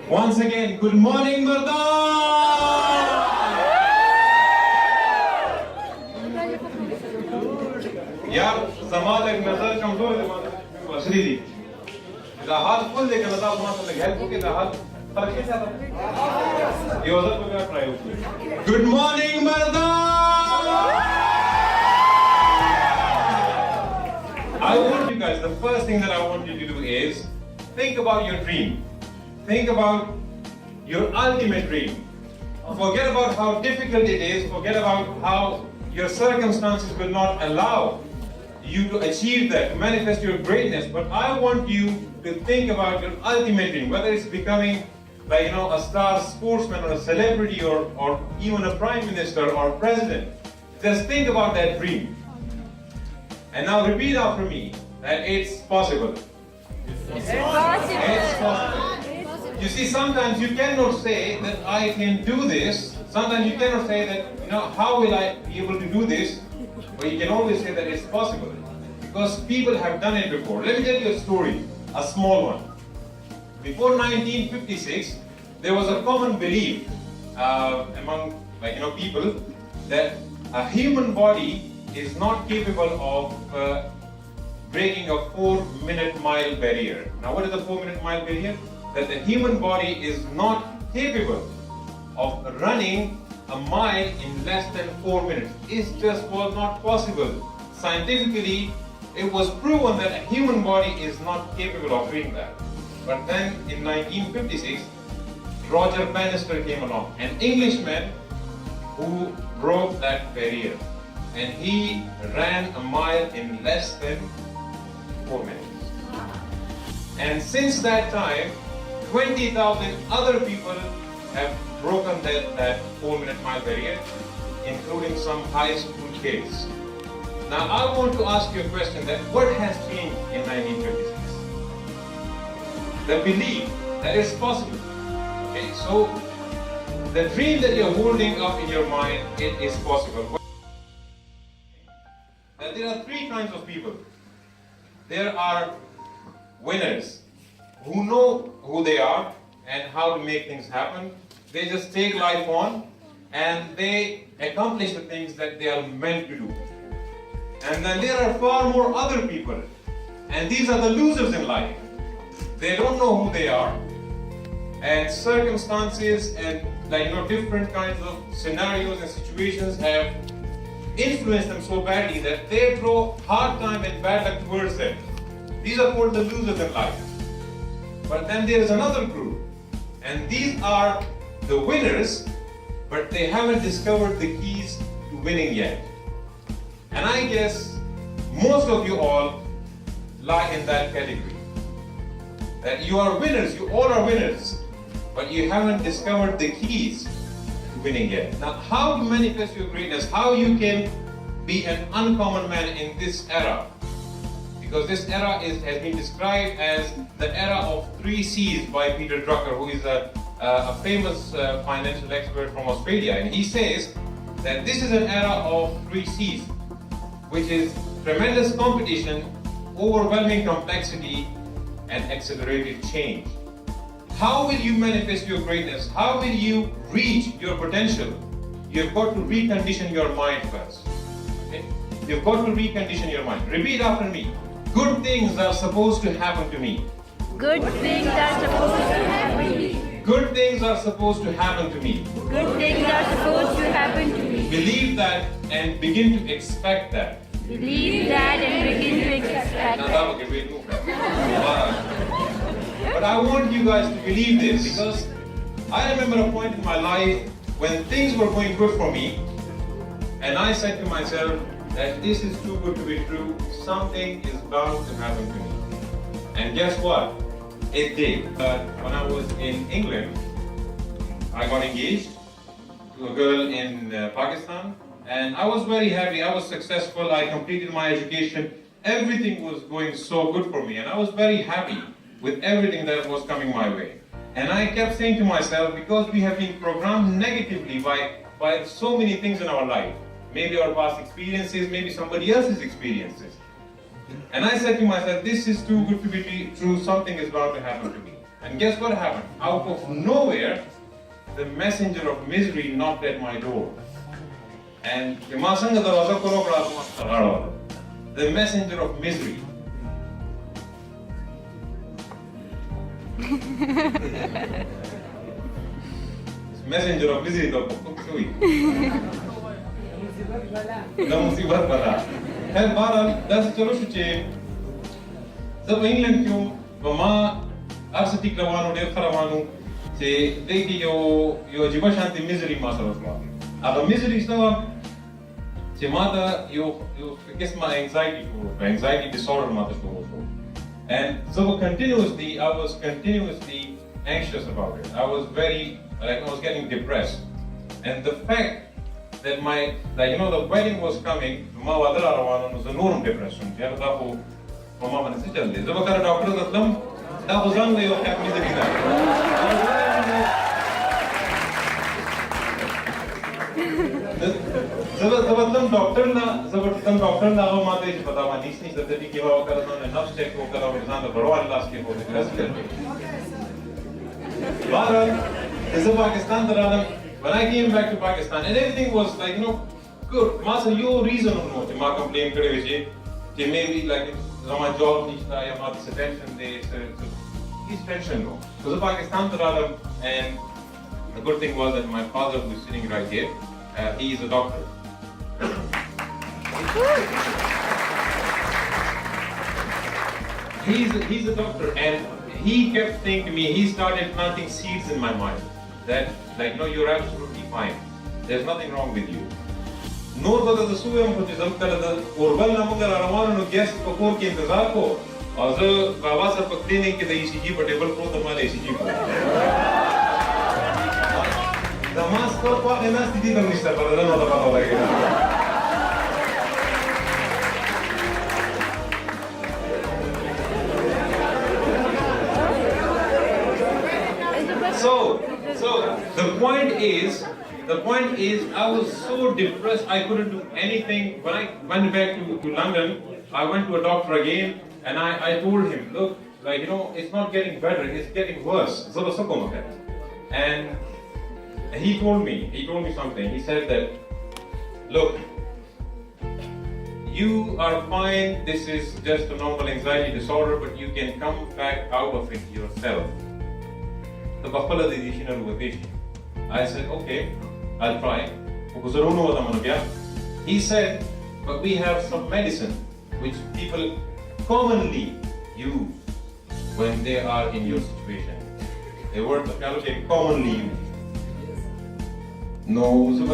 Once again, good morning, Mardan! यार समाज एक नजर कमजोर है असली दी राहत फुल लेकर नजर बना सकते हैं हेल्प के राहत फर्क कैसा था ये वजह को क्या ट्राई होती good morning Mardan I want you guys, the first thing that I want you to do is think about your dream. Think about your ultimate dream. Forget about how difficult it is, forget about how your circumstances will not allow you to achieve that, to manifest your greatness, but I want you to think about your ultimate dream, whether it's becoming like, a star sportsman or a celebrity or even a prime minister or president. Just think about that dream. And now repeat after me that it's possible. It's possible. It's possible. You see, sometimes you cannot say that I can do this. Sometimes you cannot say that, how will I be able to do this? But you can always say that it's possible. Because people have done it before. Let me tell you a story, a small one. Before 1956, there was a common belief among people that a human body is not capable of breaking a 4-minute mile barrier. Now what is the 4-minute mile barrier? That the human body is not capable of running a mile in less than 4 minutes. It just was not possible. Scientifically, it was proven that a human body is not capable of doing that. But then in 1956, Roger Bannister came along, an Englishman who broke that barrier. And he ran a mile in less than 4 minutes. And since that time, 20,000 other people have broken that 4-minute mile barrier, including some high school kids. Now I want to ask you a question, that what has changed in 1956? The belief that it's possible. Okay, so the dream that you're holding up in your mind, it is possible. Now, there are 3 kinds of people. There are winners who know who they are and how to make things happen. They just take life on and they accomplish the things that they are meant to do. And then there are far more other people, and these are the losers in life. They don't know who they are, and circumstances and different kinds of scenarios and situations have influenced them so badly that they throw hard time and bad luck towards them. These are called the losers in life. But then there is another group, and these are the winners, but they haven't discovered the keys to winning yet. And I guess most of you all lie in that category. That you are winners, you all are winners, but you haven't discovered the keys to winning yet. Now, how to manifest your greatness, how you can be an uncommon man in this era. Because this era has been described as the era of 3 C's by Peter Drucker, who is a famous financial expert from Australia. And he says that this is an era of 3 C's, which is tremendous competition, overwhelming complexity, and accelerated change. How will you manifest your greatness? How will you reach your potential? You've got to recondition your mind first. Okay? You've got to recondition your mind. Repeat after me. Good things are supposed to happen to me. Good things are supposed to happen to me. Good things are supposed to happen to me. Good things are supposed to happen to me. Believe that and begin to expect that. Believe that and begin to expect that. But I want you guys to believe this, because I remember a point in my life when things were going good for me, and I said to myself that this is too good to be true, something is bound to happen to me. And guess what? It did. When I was in England, I got engaged to a girl in Pakistan, and I was very happy. I was successful. I completed my education. Everything was going so good for me, and I was very happy with everything that was coming my way. And I kept saying to myself, because we have been programmed negatively by so many things in our life, maybe our past experiences, maybe somebody else's experiences. And I said to myself, this is too good to be true, something is bound to happen to me. And guess what happened? Out of nowhere, the messenger of misery knocked at my door. And the messenger of misery. Messenger of misery तो हुई ना मुसीबत बना है बारह दस चलो शुचे जब इंग्लैंड क्यों वमा आर्थिक रवानों डेढ़ खराबानों से देखी यो जीवन शांति misery मासा रखवा अब misery इसलिए से माता यो किस मा anxiety disorder माता शुरू हो and so continuously I was continuously anxious about it. I was getting depressed, and the fact that the wedding was coming, ma wadra rawana was a norm depression. Yeah, that whole mama man se chalde. Jab kar doctor ka lam, da uzan le yo have misery da. जब doctor ना वो माते जी पता मा नीस सतरी के वो कर तो नफ्स चेक को करा इंसान तो बड़वा इलाज के होते टेस्ट करते बहरहाल इस Pakistan दराना when I came back to Pakistan and everything was good मासा यो reason उन्हों कि माँ complain करे वजह कि maybe हमारा job नहीं था या हमारी tension दे इस tension लो तो Pakistan दराना and the good thing was that my father who is sitting right here he is a doctor. He's a doctor, and he kept saying to me, he started planting seeds in my mind that, no, you're absolutely fine. There's nothing wrong with you. नोर बता तो सुबह हम कुछ जब कर the ओरबल नाम का रवाना नो गैस पकोर के इंतजार को और जो बाबा सर पकड़े नहीं कि ECG पर टेबल को तुम्हारे ECG को दमास को पाक है ना स्थिति तो निश्चित पर ना तो पता लगेगा So the point is, I was so depressed, I couldn't do anything. When I went back to London, I went to a doctor again, and I told him, look, it's not getting better, it's getting worse. And he told me something. He said that, look, you are fine, this is just a normal anxiety disorder, but you can come back out of it yourself. I said, okay, I'll try. He said, but we have some medicine which people commonly use when they are in your situation. The word commonly used. No, and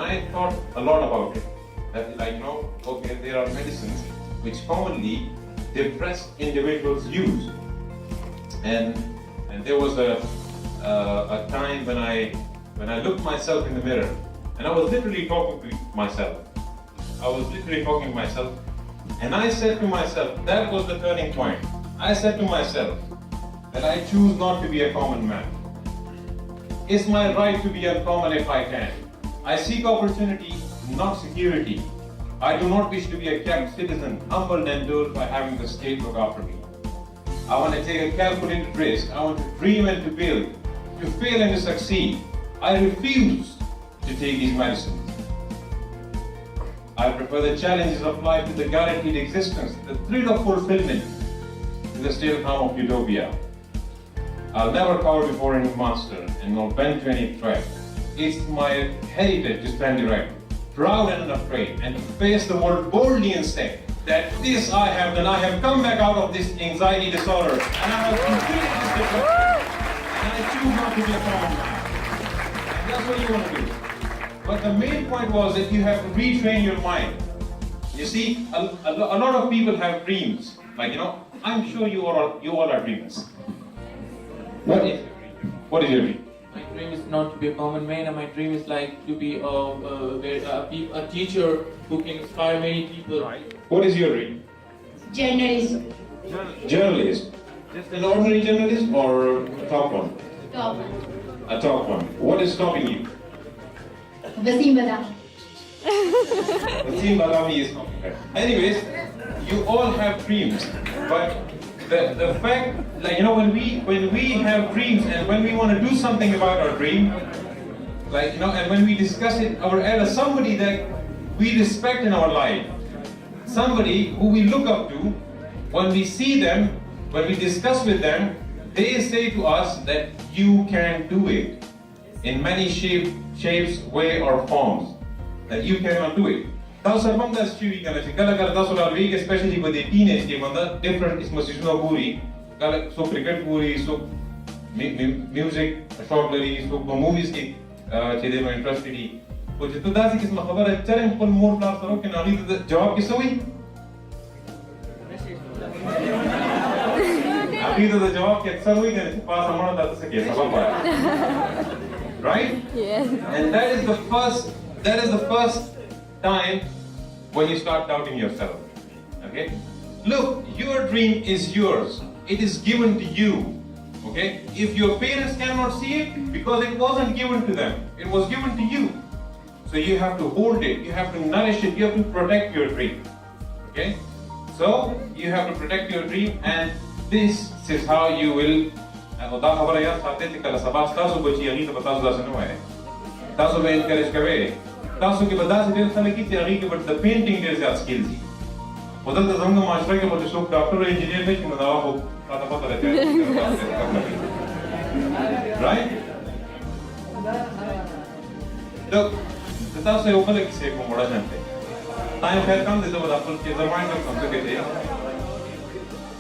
I thought a lot about it. That okay, there are medicines which commonly depressed individuals use. And there was a time when I looked myself in the mirror, and I was literally talking to myself. And I said to myself, that was the turning point. I said to myself that I choose not to be a common man. It's my right to be uncommon if I can. I seek opportunity, not security. I do not wish to be a kept citizen, humbled and endured by having the state look after me. I want to take a calculated risk. I want to dream and to build, to fail and to succeed. I refuse to take these medicines. I prefer the challenges of life to the guaranteed existence, the thrill of fulfillment to the still calm of utopia. I'll never cower before any monster and nor bend to any threat. It's my heritage to stand erect, proud and unafraid, and to face the world boldly and say that this I have done. I have come back out of this anxiety disorder, and I have completed this depression, and I choose not to be a common man. And that's what you want to do. But the main point was that you have to retrain your mind. You see, a lot of people have dreams. I'm sure you all are dreamers. What is your dream? My dream is not to be a common man, and my dream is to be a teacher who can inspire many people. Right. What is your dream? Journalist. Journalist. Just an ordinary journalist or a top one? Top one. A top one. What is stopping you? Wasim Badami. Wasim Badami is stopping her. Anyways, you all have dreams, but the fact, like, you know, when we have dreams and when we want to do something about our dream, like, you know, and when we discuss it, our elder, somebody that we respect in our life, somebody who we look up to, when we see them, when we discuss with them, they say to us that you can do it in many shapes, way or forms, that you cannot do it. تاسو هم دا شي کنه چې کله کله تاسو راویږي اسپیشلی په دې ټینیج کې باندې ډیفرنٹ قسم سيزونه ګوري کله سو کرکټ ګوري سو میوزیک شوق لري سو په موویز کې چې دې نو انټرست دي او چې ته داسې قسم خبره چرې خپل مور پلار سره کې ناغي جواب کې سوې اخی ته جواب کې اکثر وایي چې پاس امانت تاسو کې سبب وایي right Yes. and that is the first time when you start doubting yourself. Okay? Look, your dream is yours. It is given to you. Okay? If your parents cannot see it, because it wasn't given to them, it was given to you. So you have to hold it, you have to nourish it, you have to protect your dream. Okay? So you have to protect your dream, and this is how you will. دا خبره یاد ساتئ چې کله سبا ستاسو بچي هغې ته به تاسو داسې نه وایئ تاسو به انکریج کوئ تاسو کې به داسې ډېر خلک وي چې هغې کې به د پینټینګ ډېر زیات سکلز وي خو دلته زموږ معاشره کې به چې څوک ډاکټر او انجینیر نه شي نو دا خو راته پته ده چې رایټ زه تاسو یو بله کیسې کوم وړه شانتې ټایم خیر کم دی زه به د خپل کې زمانډ کوم څه کې دی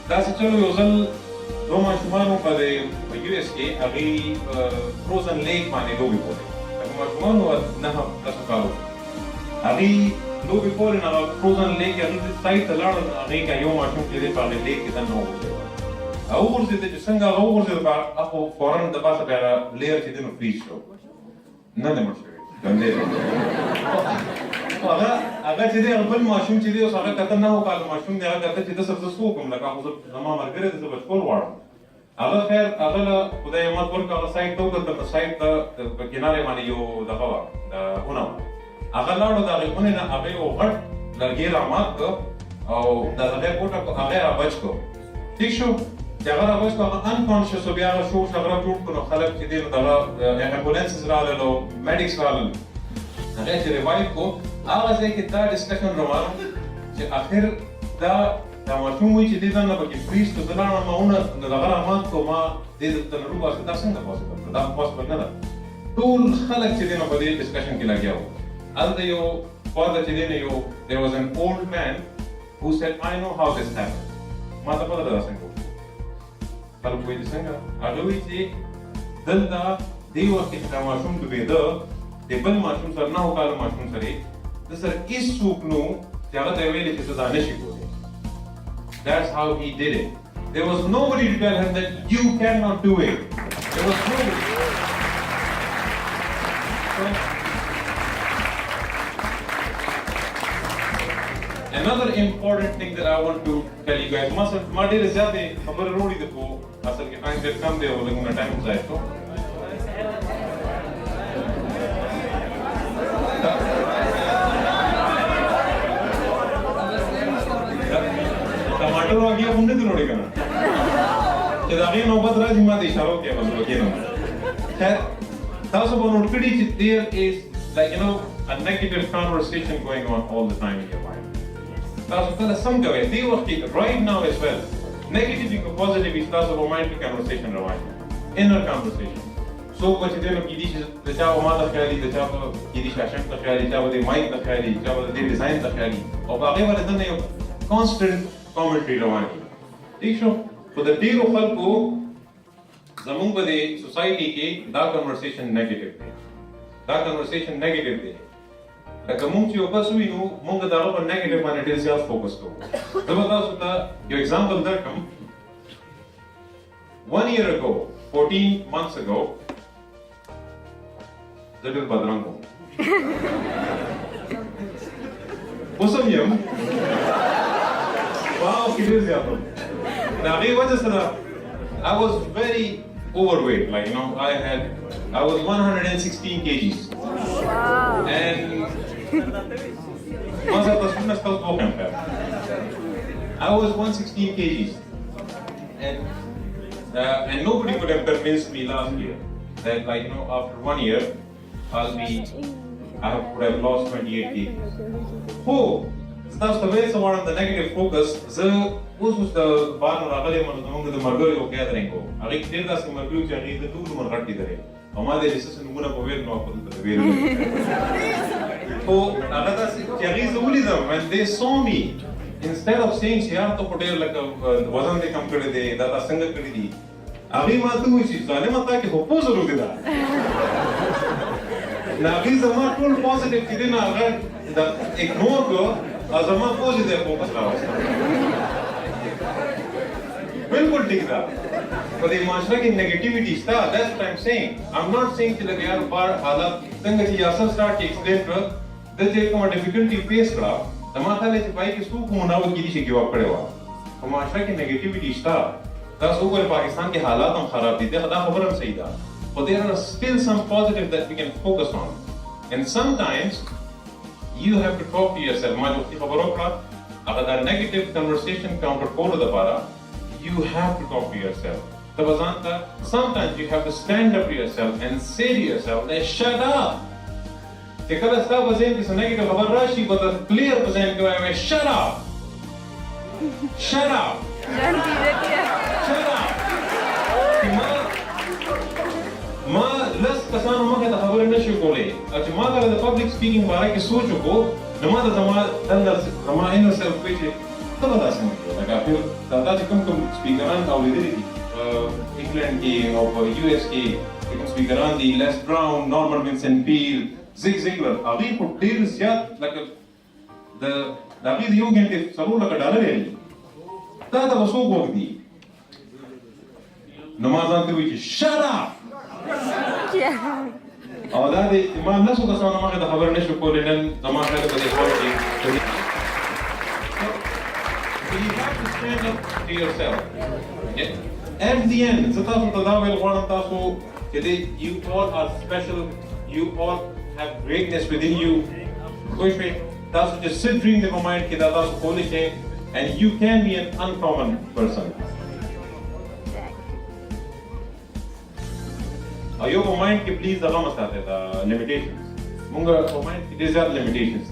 داسې چلو یو ځل دو ماشومانو په یو اس کې هغې فروزن لیک باندې لوبې کولې هغه ماشومانو نهه لسو کالو هغې لوبې کولې نو هغه فروزن لیک هغې سایډ ته لاړل هغې که یو ماشوم چې دی په هغې لیک کې دننه وغورځېد هغه وغورځېده چې څنګه هغه وغورځېد هغه فورا د پاسه بیا هغه لیر چې دی نو فریز شو نه دی مړ شوی ژوندی دی هغه چې دی هغه بل ماشوم چې دی اوس هغه کته نهو کالو ماشوم دی هغه کته چې ده سره زه څه وکړم لکه خو زما ملګری دی زه به سکول غواړم هغه خیر هغه له خدای امت ورکړه هغه سایډ ته وکتل په سایډ ته په کنارې باندې یو دغه وه ونه وه هغه لاړو د هغې ونې نه هغه یو غټ لرګی رامات کړ او د هغې پورته کړ هغه یې رابچ کړ ټیک شو چې هغه رابچ کړ هغه انکانشیس و بیا هغه شور شغره جوړ کړ نو خلک چې دی نو دغه امبولانسز رالل او میډیکس رالل هغه چې ریوایو کړو هغه ځای کې دا ډسکشن روان چې آخر دا ماشوم وایي چې دې دننه پکې فریز کړو زه لاړم ما ونه دغه رامات کړو ما دې ته نه روباسه دا څنګه پاسبل ده دا پاسبل نه ده ټول خلک چې دی نو په دې ډسکشن کې لګیا وو هلته یو خواته چې دی نو یو there was an old man who said I know how this happened ما ته پته ده دا څنګه وشو خلک وایي چې څنګه هغه وایي چې دلته دې وخت کې چې دا ماشوم ډوبېده د بل ماشوم سره نهو کالو ماشوم سره د سره هېڅوک نو چې هغه ته یې ویلې چې ته دا نشي کولی That's how he did it. There was nobody to tell him that you cannot do it. There was nobody. So, another important thing that I want to tell you guys, ما ډېرې زیاتې خبرې وروړي دي خو اصل کې ټایم ډېر کم دی او لږ ټایم ضایع شو ټماټر واګیا هم نه دي وروړي که نه چې د هغې نوبت راځي ما ته اشاره وکړئ بس وکړم خیر تاسو به نوټ کړي چې there is like you know a negative conversation going on all the time in your mind تاسو کله سم کوئ دې وخت کې right now as well negative که positive تاسو په mind کې conversation روان inner conversation څوک به چې دی نو کیدای شي د چا به ما ته خیالي د چا به کیدای شي اشنګ ته خیالي چا به د مایک ته خیالي چا به د دې ډیزاین ته خیالي او په هغې باندې دننه یو constant commentary روان دي ٹھیک شو خو د ډېرو خلکو زمونږ په دې سوسایټي کې دا کنورسیشن نیګیټیو دی دا کنورسیشن نیګیټیو دی لکه مونږ چې یو بس وي نو مونږ د هغه په نیګیټیو باندې ډېر زیات فوکس کوو زه به تاسو ته یو اگزامپل درکړم 1 year ago 14 months ago زه ډېر بدرنګ وم اوس هم یم واو کې ډېر زیات وم د هغې وجه سره I was very overweight, like you know, I was 116 kgs. Wow. And I was 116 kgs. and nobody could have convinced me last year that, like, after 1 year, I would have lost 28 kg. Oh, that's the way someone on the negative focus. The was the bar or the Margot gathering. I think that's the Margot and the two women got together. Among the decision, one of the so, another when they saw me, instead of saying Shehram Akram like a wasn't they come to the that singer Kadi, Abimatu, which is Alemata, who posed to that. Now, these are not full positive, she didn't have that ignore her as a more positive focus. Bilkul ठीक था, पर ये माशरा की negativity था. That's what I'm saying. I'm not saying कि लगे यार बार हालत तंग की यासर start to explain कर, this एक कम difficulty face करा, तमाशा ले चिपाई कि सूख मुनावत की दिशा की वाप करे वा. तो माशरा की negativity था, तब सूख वाले पाकिस्तान के हालात हम खराब थी, देखा खबर हम सही था. But there are still some positive that we can focus on. And sometimes you have to talk to yourself. माँ जो की खबरों का, अगर negative conversation counter कोड दबारा, you have to talk to yourself. Sometimes you have to stand up to yourself and say to yourself, shut up. Because that was in this negative Rashi, but the clear present go shut up. Shut up. Shut up. Ma less kasano ma kata khabar na shu kole. Ach ma kala the public speaking bara ki socho ko, nama da zama inner self peche. Like I feel that you come speak around our identity. England की और US की you can speak around the Les Brown, Norman Vincent Peale, Zig Ziglar. अभी को deal ज़्यादा like the अभी the young के सलों लगा डाले हैं. ताता बसों को भी. नमाज़ान के बीच shut up. और दादी इमाम नसो का सामना माके दा खबर नशो को लेने नमाज़ का तो देखो So you have to stand up to yourself. Yeah. At the end, you all are special, you all have greatness within you. That's just sit dream in your mind that that's holy thing, and you can be an uncommon person. Your mind can please the limitations. Munga mind it is that limitations.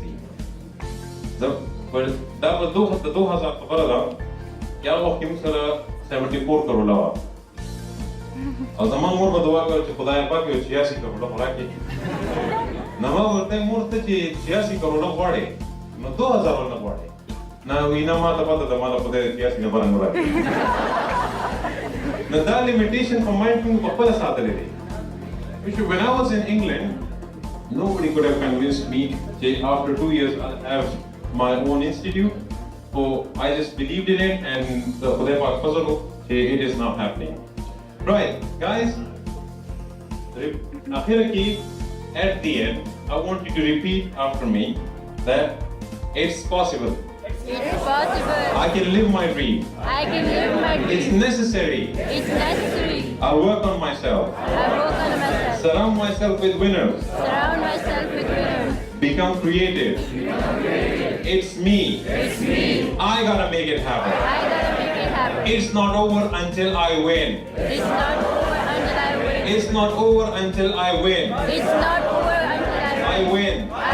But that was the 2000 قرار يا وقت مثلا 74 crore लगा और ज़मान मोर बदवा कर च खुदाया पाक यो 86 करोड़ लगा के नवा वरते मोर ते 86 करोड़ लगा न 2000 लगा वाड़े ना वीना मा तपता ज़माना खुदे 86 न बरंग वाड़े न that limitation for mind को बप्पा साथ ले रही. When I was in England, nobody could have convinced me that after 2 years I have my own institute, so I just believed in it, and it is now happening. Right, guys. At the end, I want you to repeat after me that it's possible. It's possible. I can live my dream. I can live my dream. It's necessary. It's necessary. I work on myself. I work on myself. Surround myself with winners. Surround myself with winners. Become creative. It's me. It's me. I gotta make it happen. I gotta make it happen. It's not over until I win. It's not over until I win. It's not over until I win. It's not over until I win. I win. I